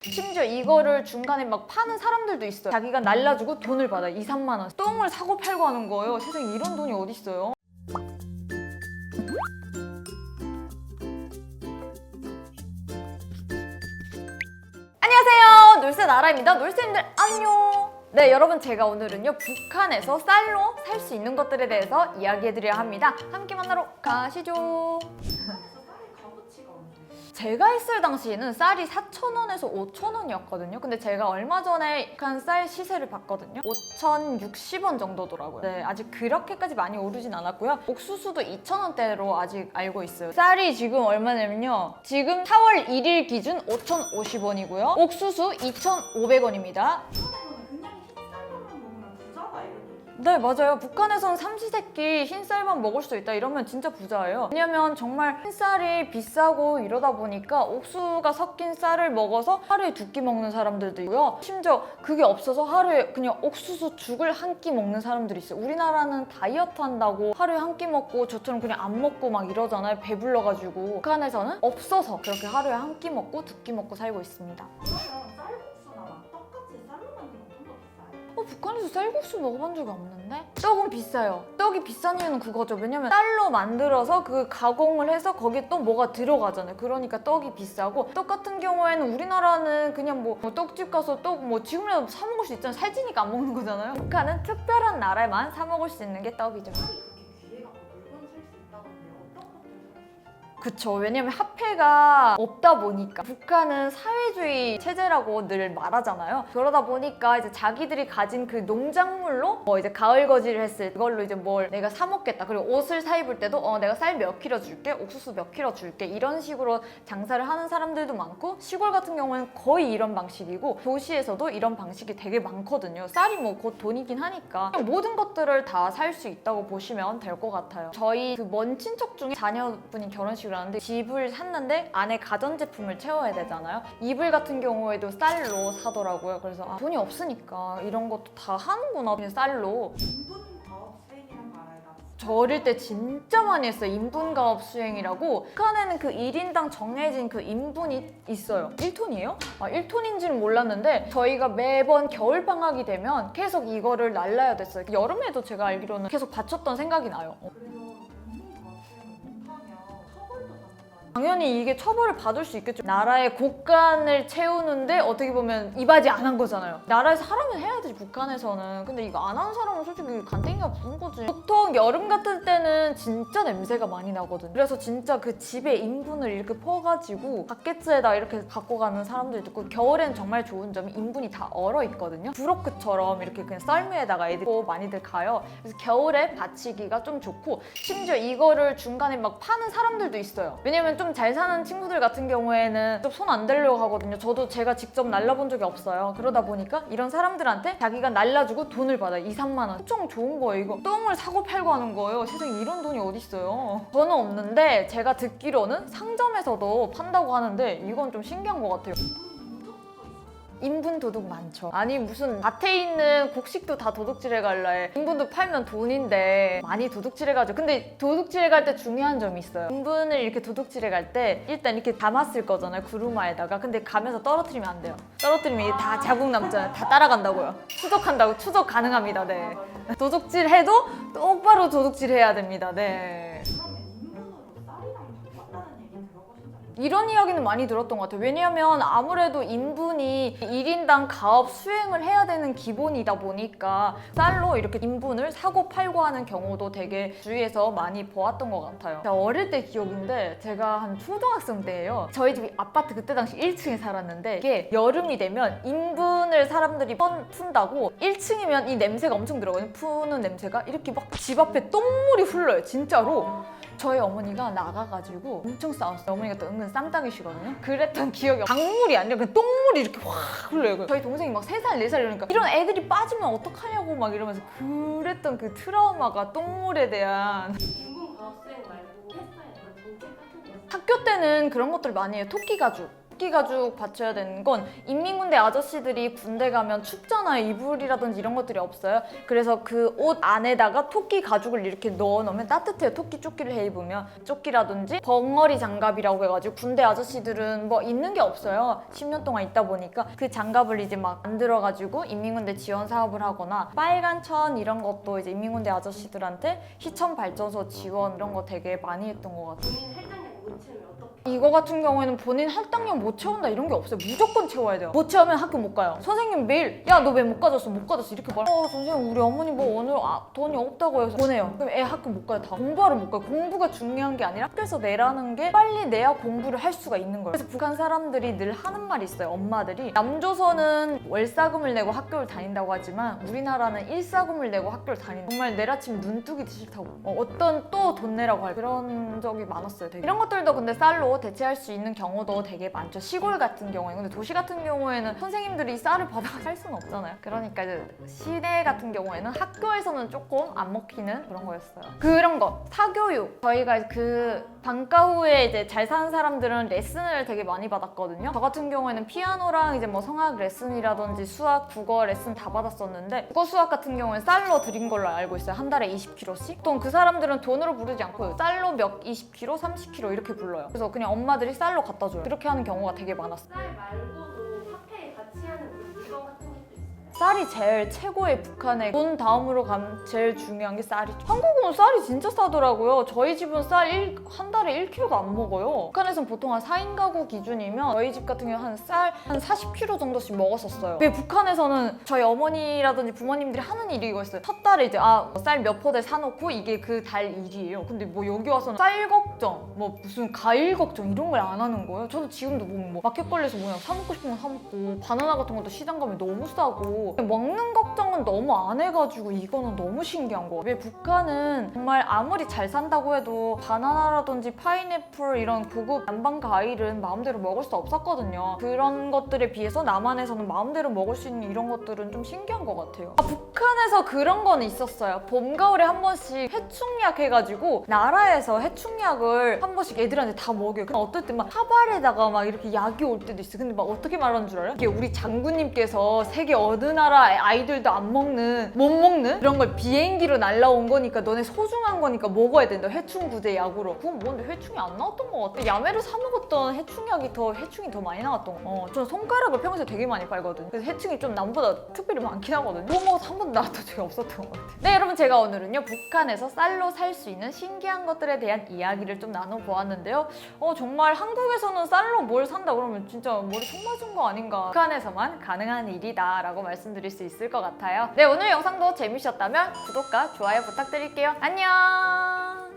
심지어 이거를 중간에 막 파는 사람들도 있어요. 자기가 날라주고 돈을 받아. 2, 3만 원. 똥을 사고 팔고 하는 거예요. 세상에 이런 돈이 어디 있어요. 안녕하세요. 놀새 나라입니다. 놀새님들 안녕. 네, 여러분 제가 오늘은요 북한에서 쌀로 살 수 있는 것들에 대해서 이야기해드려야 합니다. 함께 만나러 가시죠. 제가 있을 당시에는 쌀이 4,000원에서 5,000원이었거든요. 근데 제가 얼마 전에 한 쌀 시세를 봤거든요. 5,060원 정도더라고요. 네, 아직 그렇게까지 많이 오르진 않았고요. 옥수수도 2,000원대로 아직 알고 있어요. 쌀이 지금 얼마냐면요. 지금 4월 1일 기준 5,050원이고요. 옥수수 2,500원입니다. 네, 맞아요. 북한에서는 삼시세끼 흰쌀만 먹을 수 있다 이러면 진짜 부자예요. 왜냐면 정말 흰쌀이 비싸고 이러다 보니까 옥수수가 섞인 쌀을 먹어서 하루에 2끼 먹는 사람들도 있고요. 심지어 그게 없어서 하루에 그냥 옥수수 죽을 한 끼 먹는 사람들이 있어요. 우리나라는 다이어트 한다고 하루에 한 끼 먹고 저처럼 그냥 안 먹고 막 이러잖아요. 배불러가지고. 북한에서는 없어서 그렇게 하루에 한 끼 먹고 2끼 먹고 살고 있습니다. 북한에서 쌀국수 먹어본 적이 없는데? 떡은 비싸요. 떡이 비싼 이유는 그거죠. 왜냐면 쌀로 만들어서 그 가공을 해서 거기에 또 뭐가 들어가잖아요. 그러니까 떡이 비싸고, 떡 같은 경우에는 우리나라는 그냥 뭐 떡집 가서 떡 뭐 지금이라도 사 먹을 수 있잖아요. 살찌니까 안 먹는 거잖아요. 북한은 특별한 날에만 사 먹을 수 있는 게 떡이죠. 그쵸. 왜냐면 화폐가 없다 보니까. 북한은 사회주의 체제라고 늘 말하잖아요. 그러다 보니까 이제 자기들이 가진 그 농작물로 이제 가을 거지를 했을 때 그걸로 이제 뭘 내가 사 먹겠다. 그리고 옷을 사 입을 때도 내가 쌀 몇 킬로 줄게, 옥수수 몇 킬로 줄게, 이런 식으로 장사를 하는 사람들도 많고, 시골 같은 경우에는 거의 이런 방식이고, 도시에서도 이런 방식이 되게 많거든요. 쌀이 뭐 곧 돈이긴 하니까 그냥 모든 것들을 다 살 수 있다고 보시면 될 것 같아요. 저희 그 먼 친척 중에 자녀분이 결혼식을 하는데 집을 샀는데 안에 가전제품을 채워야 되잖아요. 이불 같은 경우에도 쌀로 사더라고요. 그래서 돈이 없으니까 이런 것도 다 하는구나, 그냥 쌀로. 저 어릴 때 진짜 많이 했어요. 인분가업 수행이라고. 북한에는 그 1인당 정해진 그 인분이 있어요. 1톤이에요? 1톤인지는 몰랐는데 저희가 매번 겨울방학이 되면 계속 이거를 날라야 됐어요. 여름에도 제가 알기로는 계속 바쳤던 생각이 나요. 당연히 이게 처벌을 받을 수 있겠죠. 나라의 곳간을 채우는데 어떻게 보면 이바지 안 한 거잖아요. 나라에서 하라면 해야 되지, 북한에서는. 근데 이거 안 하는 사람은 솔직히 간땡이가 부은 거지. 보통 여름 같은 때는 진짜 냄새가 많이 나거든. 그래서 진짜 그 집에 인분을 이렇게 퍼가지고 바켓에다 이렇게 갖고 가는 사람들도 있고, 겨울엔 정말 좋은 점이 인분이 다 얼어 있거든요. 브로크처럼 이렇게 그냥 썰매에다가 애들이 많이들 가요. 그래서 겨울에 받치기가 좀 좋고, 심지어 이거를 중간에 막 파는 사람들도 있어요. 왜냐면 좀 잘 사는 친구들 같은 경우에는 좀 손 안 대려고 하거든요. 저도 제가 직접 날라본 적이 없어요. 그러다 보니까 이런 사람들한테 자기가 날라주고 돈을 받아. 2, 3만 원. 엄청 좋은 거예요. 이거 똥을 사고 팔고 하는 거예요. 세상에 이런 돈이 어디 있어요. 저는 없는데 제가 듣기로는 상점에서도 판다고 하는데 이건 좀 신기한 것 같아요. 인분 도둑 많죠. 아니 무슨 밭에 있는 곡식도 다 도둑질해 갈라 해. 인분도 팔면 돈인데 많이 도둑질해 가죠. 근데 도둑질해 갈 때 중요한 점이 있어요. 인분을 이렇게 도둑질해 갈 때 일단 이렇게 담았을 거잖아요, 구루마에다가. 근데 가면서 떨어뜨리면 안 돼요. 떨어뜨리면 이게 다 자국 남잖아요. 다 따라간다고요. 추적한다고. 추적 가능합니다. 네. 도둑질 해도 똑바로 도둑질 해야 됩니다. 네. 이런 이야기는 많이 들었던 것 같아요. 왜냐하면 아무래도 인분이 1인당 가업 수행을 해야 되는 기본이다 보니까 쌀로 이렇게 인분을 사고 팔고 하는 경우도 되게 주위에서 많이 보았던 것 같아요. 제가 어릴 때 기억인데, 제가 한 초등학생 때예요. 저희 집이 아파트 그때 당시 1층에 살았는데, 이게 여름이 되면 인분을 사람들이 푼다고 1층이면 이 냄새가 엄청 들어가요. 푸는 냄새가 이렇게 막 집 앞에 똥물이 흘러요, 진짜로. 저희 어머니가 나가가지고 엄청 싸웠어요. 어머니가 또 은근 쌈딱이시거든요. 그랬던 기억이, 강물이 아니라 그냥 똥물이 이렇게 확 흘러요. 저희 동생이 막 3살, 4살 이러니까 이런 애들이 빠지면 어떡하냐고 막 이러면서 그랬던 그 트라우마가, 똥물에 대한. 학교 때는 그런 것들 많이 해요. 토끼 가죽. 토끼 가죽 받쳐야 되는 건 인민군대 아저씨들이 군대 가면 춥잖아요. 이불이라든지 이런 것들이 없어요. 그래서 그 옷 안에다가 토끼 가죽을 이렇게 넣어 놓으면 따뜻해요. 토끼 조끼를 해 입으면. 조끼라든지 벙어리 장갑이라고 해가지고 군대 아저씨들은 뭐 있는 게 없어요. 10년 동안 있다 보니까 그 장갑을 이제 막 만들어가지고 인민군대 지원 사업을 하거나 빨간 천 이런 것도 이제 인민군대 아저씨들한테 시청 발전소 지원 이런 거 되게 많이 했던 것 같아요. 본인 할당량 못 채우면 어떻게? 이거 같은 경우에는 본인 할당량 못 채운다 이런 게 없어요. 무조건 채워야 돼요. 못 채우면 학교 못 가요. 선생님 매일 야 너 왜 못 가졌어? 못 가졌어 이렇게 말. 선생님 우리 어머니 뭐 오늘 돈이 없다고 해서 보내요. 그럼 애 학교 못 가요. 다 공부하러 못 가요. 공부가 중요한 게 아니라 학교에서 내라는 게 빨리 내야 공부를 할 수가 있는 거예요. 그래서 북한 사람들이 늘 하는 말이 있어요. 엄마들이 남조선은 월사금을 내고 학교를 다닌다고 하지만 우리나라는 일사금을 내고 학교를 다닌다. 정말 내일 아침 눈 뜨기도 싫다고 어떤 또 돈 내라고 할 그런 적이 많았어요. 되게. 이런 것들도 근데 쌀로 대체할 수 있는 경우도 되게 많죠. 시골 같은 경우에. 근데 도시 같은 경우에는 선생님들이 쌀을 받아가 살 수는 없잖아요. 그러니까 이제 시내 같은 경우에는 학교에서는 조금 안 먹히는 그런 거였어요. 그런 거 사교육. 저희가 그 방과 후에 이제 잘 사는 사람들은 레슨을 되게 많이 받았거든요. 저 같은 경우에는 피아노랑 이제 뭐 성악 레슨이라든지 수학, 국어 레슨 다 받았었는데 국어 수학 같은 경우에는 쌀로 드린 걸로 알고 있어요. 한 달에 20kg씩. 보통 그 사람들은 돈으로 부르지 않고 쌀로 몇 20kg, 30kg 이렇게 불러요. 그래서 그냥 엄마들이 쌀로 갖다 줘요. 그렇게 하는 경우가 되게 많았어요. 쌀 말고도 화폐에 같이 하는 물건 같은 것도 있어요. 쌀이 제일 최고의 북한의 돈 다음으로 제일 중요한 게 쌀이죠. 한국은 쌀이 진짜 싸더라고요. 저희 집은 쌀 한 달에 1kg도 안 먹어요. 북한에서는 보통 한 4인 가구 기준이면 저희 집 같은 경우는 쌀 한 40kg 정도씩 먹었었어요. 왜 북한에서는 저희 어머니라든지 부모님들이 하는 일이 이거였어요. 첫 달에 이제 쌀 몇 포대 사놓고 이게 그 달 일이에요. 근데 뭐 여기 와서는 쌀 걱정, 뭐 무슨 과일 걱정 이런 걸 안 하는 거예요. 저도 지금도 보면 뭐 마켓컬리에서 뭐냐 사 먹고 싶은 거 사 먹고 바나나 같은 것도 시장 가면 너무 싸고 먹는 걱정은 너무 안 해가지고 이거는 너무 신기한 거예요. 왜 북한은 정말 아무리 잘 산다고 해도 바나나라든지 파인애플 이런 고급 남방 과일은 마음대로 먹을 수 없었거든요. 그런 것들에 비해서 남한에서는 마음대로 먹을 수 있는 이런 것들은 좀 신기한 것 같아요. 북한에서 그런 건 있었어요. 봄, 가을에 한 번씩 해충약 해가지고 나라에서 해충약을 한 번씩 애들한테 다 먹여요. 그럼 어떨 때 막 사발에다가 막 이렇게 약이 올 때도 있어요. 근데 막 어떻게 말하는 줄 알아요? 이게 우리 장군님께서 세계 어느 나라 아이들도 안 먹는 못 먹는 이런 걸 비행기로 날라온 거니까 너네 소중한 거니까 먹어야 된다. 해충구제 약으로. 그건 뭔데 해충이 안 나왔던 것 같아. 야매를 사 먹었던 해충약이 해충이 더 많이 나왔던 거. 저는 손가락을 평소에 되게 많이 빨거든요. 그래서 해충이 좀 남보다 특별히 많긴 하거든요. 그거 먹어서 한 번도 나왔던 적이 없었던 것 같아요. 네 여러분 제가 오늘은요 북한에서 쌀로 살 수 있는 신기한 것들에 대한 이야기를 좀 나눠보았는데요. 정말 한국에서는 쌀로 뭘 산다 그러면 진짜 머리 총 맞은 거 아닌가. 북한에서만 가능한 일이다 라고 말씀드릴 수 있을 것 같아요. 네 오늘 영상도 재밌으셨다면 구독과 좋아요 부탁드릴게요. 안녕.